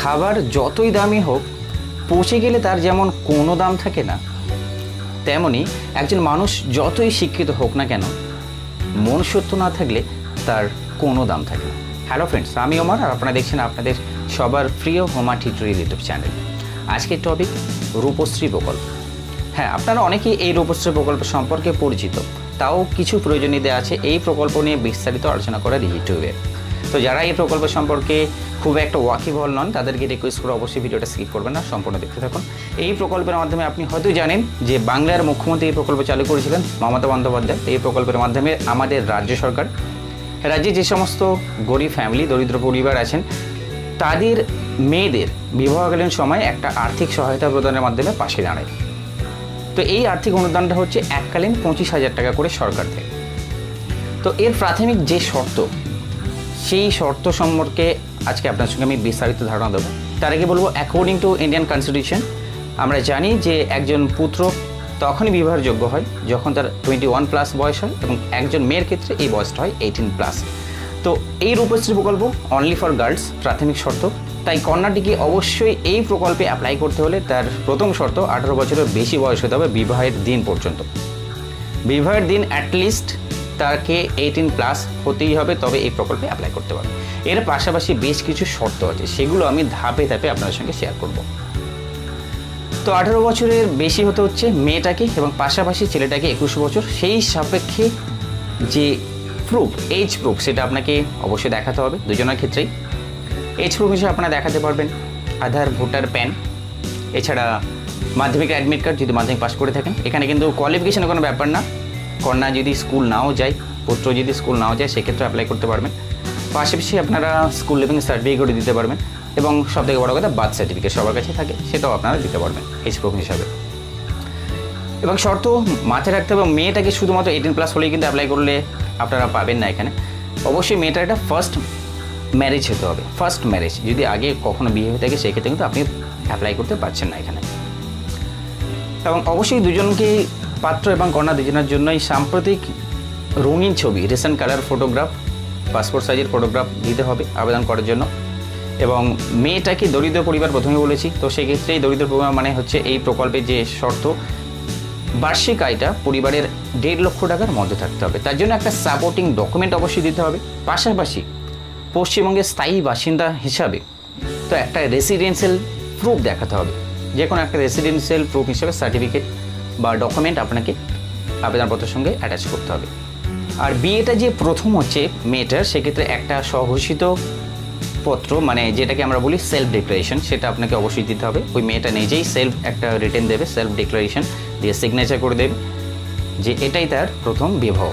খাবার যতই দামি হোক পচে গেলে তার যেমন কোনো দাম থাকে না, তেমনি একজন মানুষ যতই শিক্ষিত হোক না কেন মনুষ্যত্ব না থাকলে তার কোনো দাম থাকে না। হ্যালো ফ্রেন্ডস, আমি ওমার আর আপনারা দেখছেন আপনাদের সবার প্রিয় হোমার টিউটোরিয়াল ইউটিউব চ্যানেল। আজকের টপিক রূপশ্রী প্রকল্প। হ্যাঁ, আপনারা অনেকেই এই রূপশ্রী প্রকল্প সম্পর্কে পরিচিত, তাও কিছু প্রয়োজনীয়তা আছে এই প্রকল্প নিয়ে বিস্তারিত আলোচনা করার ইউটিউবে। তো যারা এই প্রকল্প সম্পর্কে খুব একটা ওয়াকিবহল নন তাদেরকে রিকোয়েস্ট করে অবশ্যই ভিডিওটা স্কিপ করবেন না, সম্পূর্ণ দেখতে থাকুন। এই প্রকল্পের মাধ্যমে আপনি হয়তো জানেন যে বাংলার মুখ্যমন্ত্রী এই প্রকল্প চালু করেছিলেন মমতা বন্দ্যোপাধ্যায়। এই প্রকল্পের মাধ্যমে আমাদের রাজ্য সরকার রাজ্যে যে সমস্ত গরিব ফ্যামিলি, দরিদ্র পরিবার আছেন তাদের মেয়েদের বিবাহকালীন সময় একটা আর্থিক সহায়তা প্রদানের মাধ্যমে পাশে দাঁড়ায়। তো এই আর্থিক অনুদানটা হচ্ছে এককালীন 25,000 টাকা করে সরকার দেয়। তো এর প্রাথমিক যে শর্ত, সেই শর্ত সম্পর্কে আজকে আপনার সঙ্গে আমি বিস্তারিত ধারণা দেবো। তার আগে বলবো, অ্যাকর্ডিং টু ইন্ডিয়ান কনস্টিটিউশন আমরা জানি যে একজন পুত্র তখনই বিবাহের যোগ্য হয় যখন তার 21+ বয়স হয়, এবং একজন মেয়ের ক্ষেত্রে এই বয়সটা হয় 18+। তো এই রূপশ্রী প্রকল্প অনলি ফর গার্লস প্রাথমিক শর্ত। তাই কন্যাটিকে অবশ্যই এই প্রকল্পে অ্যাপ্লাই করতে হলে তার প্রথম শর্ত 18 বছরের বেশি বয়স হতে হবে বিবাহের দিন পর্যন্ত। বিবাহের দিন অ্যাটলিস্ট তাকে 18+ হতেই হবে, তবে এই প্রকল্পে অ্যাপ্লাই করতে পারবে। এর পাশাপাশি বেশ কিছু শর্ত আছে, সেগুলো আমি ধাপে ধাপে আপনাদের সঙ্গে শেয়ার করব। তো 18 বছরের বেশি হতে হচ্ছে মেয়েটাকে, এবং পাশাপাশি ছেলেটাকে 21 বছর। সেই সাপেক্ষে যে প্রুফ, এজ প্রুফ, সেটা আপনাকে অবশ্যই দেখাতে হবে দুজনের ক্ষেত্রেই। এজ প্রুফ হিসেবে আপনারা দেখাতে পারবেন আধার, ভোটার, প্যান, এছাড়া মাধ্যমিক অ্যাডমিট কার্ড যদি মাধ্যমিক পাস করে থাকেন। এখানে কিন্তু কোয়ালিফিকেশনের কোনো ব্যাপার না। কন্যা যদি স্কুল নাও যায়, পুত্র যদি স্কুল নাও যায়, সেক্ষেত্রে অ্যাপ্লাই করতে পারবেন। পাশাপাশি আপনারা স্কুল লিভিং সার্টিফিকেটও দিতে পারবেন, এবং সবথেকে বড় কথা বার্থ সার্টিফিকেট সবার কাছে থাকে, সেটাও আপনারা দিতে পারবেন এজ প্রুফ হিসাবে। এবং শর্ত মাথায় রাখতে হবে, মেয়েটাকে শুধুমাত্র 18+ হলেই কিন্তু অ্যাপ্লাই করলে আপনারা পাবেন না। এখানে অবশ্যই মেয়েটার একটা ফার্স্ট ম্যারেজ হতে হবে। ফার্স্ট ম্যারেজ যদি আগে কখনো বিয়ে হয়ে থাকে সেক্ষেত্রে কিন্তু আপনি অ্যাপ্লাই করতে পারছেন না এখানে। এবং অবশ্যই দুজনকে, পাত্র এবং কন্যা দুজনের জন্যই সাম্প্রতিক রঙিন ছবি, রিসেন্ট কালার ফটোগ্রাফ, পাসপোর্ট সাইজের ফটোগ্রাফ দিতে হবে আবেদন করার জন্য। এবং মেয়েটাকে দরিদ্র পরিবার প্রথমে বলেছি, তো সেক্ষেত্রেই দরিদ্র পরিবার মানে হচ্ছে এই প্রকল্পের যে শর্ত, বার্ষিক আয়টা পরিবারের 1.5 লক্ষ টাকার মধ্যে থাকতে হবে। তার জন্য একটা সাপোর্টিং ডকুমেন্ট অবশ্যই দিতে হবে। পাশাপাশি পশ্চিমবঙ্গের স্থায়ী বাসিন্দা হিসাবে তো একটা রেসিডেন্সিয়াল প্রুফ দেখাতে হবে। যে কোনো একটা রেসিডেন্সিয়াল প্রুফ হিসেবে সার্টিফিকেট বা ডকুমেন্ট আপনাকে আবেদনপত্রের সঙ্গে অ্যাটাচ করতে হবে। আর বিয়েটা যে প্রথম হচ্ছে মেয়েটার, সেক্ষেত্রে একটা স্বঘোষিত পত্র, মানে যেটাকে আমরা বলি সেলফ ডিক্লারেশন, সেটা আপনাকে অবশ্যই দিতে হবে। ওই মেয়েটা নিজেই সেলফ একটা রিটেন দেবে, সেলফ ডিক্লারেশন দিয়ে সিগনেচার করে দেবে যে এটাই তার প্রথম বিবাহ।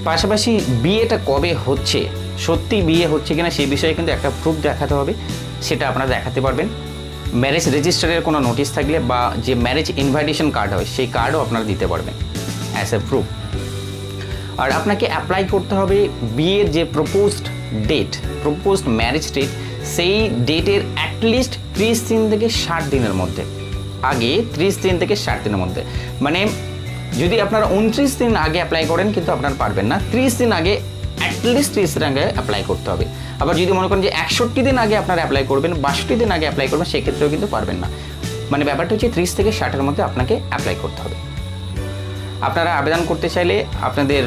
পাশাপাশি বিয়েটা কবে হচ্ছে, সত্যি বিয়ে হচ্ছে কিনা সেই বিষয়ে কিন্তু একটা প্রুফ দেখাতে হবে, সেটা আপনারা দেখাতে পারবেন। ম্যারেজ রেজিস্টারের কোনো নোটিশ থাকলে বা যে ম্যারেজ ইনভাইটেশন কার্ড হয় সেই কার্ডও আপনারা দিতে পারবেন অ্যাজ এ প্রুফ। আর আপনাকে অ্যাপ্লাই করতে হবে বিয়ের যে proposed date, proposed marriage date, সেই ডেটের অ্যাটলিস্ট 30 দিন থেকে 60 দিনের মধ্যে। আগে 30 দিন থেকে 60 দিনের মধ্যে, মানে যদি আপনারা 29 দিন আগে অ্যাপ্লাই করেন কিন্তু আপনারা পারবেন না। 30 দিন আগে, অ্যাটলিস্ট 30 দিন আগে অ্যাপ্লাই করতে হবে। আবার যদি মনে করেন যে 61 দিন আগে আপনারা অ্যাপ্লাই করবেন, 62 দিন আগে অ্যাপ্লাই করবেন, সেক্ষেত্রেও কিন্তু পারবেন না। মানে ব্যাপারটা হচ্ছে 30 থেকে 60-এর মধ্যে আপনাকে অ্যাপ্লাই করতে হবে। আপনারা আবেদন করতে চাইলে আপনাদের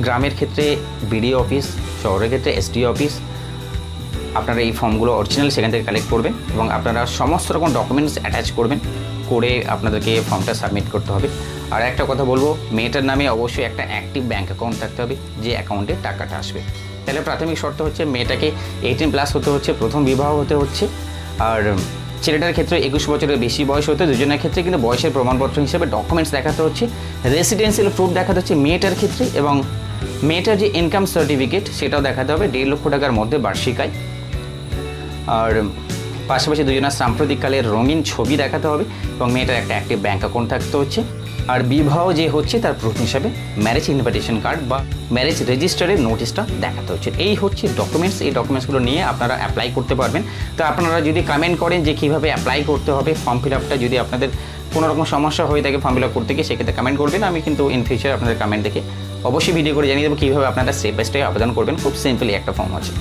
গ্রামের ক্ষেত্রে বিডিও অফিস, শহরের ক্ষেত্রে এসডিও অফিস, আপনারা এই ফর্মগুলো অরিজিনাল সেখান থেকে কালেক্ট করবেন, এবং আপনারা সমস্ত রকম ডকুমেন্টস অ্যাটাচ করবেন, করে আপনাদেরকে ফর্মটা সাবমিট করতে হবে। আর একটা কথা বলবো, মেয়েটার নামে অবশ্যই একটা অ্যাক্টিভ ব্যাঙ্ক অ্যাকাউন্ট থাকতে হবে, যে অ্যাকাউন্টে টাকাটা আসবে। তাহলে প্রাথমিক শর্ত হচ্ছে মেয়েটাকে 18+ হতে হচ্ছে, প্রথম বিবাহ হতে হচ্ছে। আর ছেলেটার ক্ষেত্রে 21 বছরের বেশি বয়স হতে, দুজনের ক্ষেত্রে কিন্তু বয়সের প্রমাণপত্র হিসেবে ডকুমেন্টস দেখাতে হচ্ছে, রেসিডেন্সিয়াল প্রুফ দেখাতে হচ্ছে মেয়েটার ক্ষেত্রে, এবং মেয়েটার যে ইনকাম সার্টিফিকেট সেটাও দেখাতে হবে 1.5 লক্ষ টাকার মধ্যে বার্ষিক আয়। আর পাশাপাশি দুজনের সাম্প্রতিককালের রঙিন ছবি দেখাতে হবে, এবং মেয়েটার একটা অ্যাক্টিভ ব্যাঙ্ক অ্যাকাউন্ট থাকতে হচ্ছে। আর বিবাহ যে হচ্ছে তার প্রুফ হিসাবে ম্যারেজ ইনভিটেশন কার্ড বা ম্যারেজ রেজিস্টারের নোটিশটা দেখাতে হচ্ছে। এই হচ্ছে ডকুমেন্টস। এই ডকুমেন্টসগুলো নিয়ে আপনারা অ্যাপ্লাই করতে পারবেন। তো আপনারা যদি কমেন্ট করেন যে কীভাবে অ্যাপ্লাই করতে হবে, ফর্ম ফিল আপটা যদি আপনাদের কোনো রকম সমস্যা হয়ে থাকে ফর্ম ফিল আপ করতে গিয়ে, সেক্ষেত্রে কমেন্ট করবেন। আমি কিন্তু ইন ফিউচার আপনাদের কমেন্ট দেখে অবশ্যই ভিডিও করে জানিয়ে দেবো কীভাবে আপনারা স্টেপ বাই স্টেপ আবেদন করবেন। খুব সিম্পলি একটা ফর্ম আছে।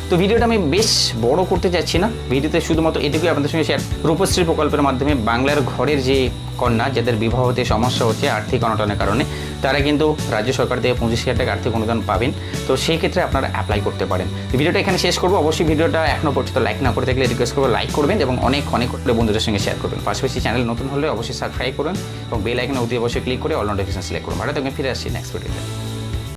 তো ভিডিওটা আমি বেশ বড় করতে চাচ্ছি না, ভিডিওতে শুধুমাত্র এটুকুই আপনাদের সঙ্গে শেয়ার। রূপশ্রী প্রকল্পের মাধ্যমে বাংলার ঘরের যে কন্যা যাদের বিবাহ হতে সমস্যা হচ্ছে আর্থিক অনটনের কারণে, তারা কিন্তু রাজ্য সরকার থেকে 25,000 টাকা আর্থিক অনুদান পাবেন। তো সেই ক্ষেত্রে আপনারা অ্যাপ্লাই করতে পারেন। ভিডিওটা এখানে শেষ করবো। অবশ্যই ভিডিওটা এখনও পর্যন্ত লাইক না করে থাকলে রিকোয়েস্ট করবো লাইক করবেন এবং অনেক করে বন্ধুদের সঙ্গে শেয়ার করবেন। পাশাপাশি চ্যানেল নতুন হলে অবশ্যই সাবস্ক্রাইব করুন এবং বেল আইকনে অতি অবশ্যই ক্লিক করে অল নোটিফিকেশন সিলেক্ট করুন। ভালো থাকবেন, ফিরে আসছি নেক্সট ভিডিওতে।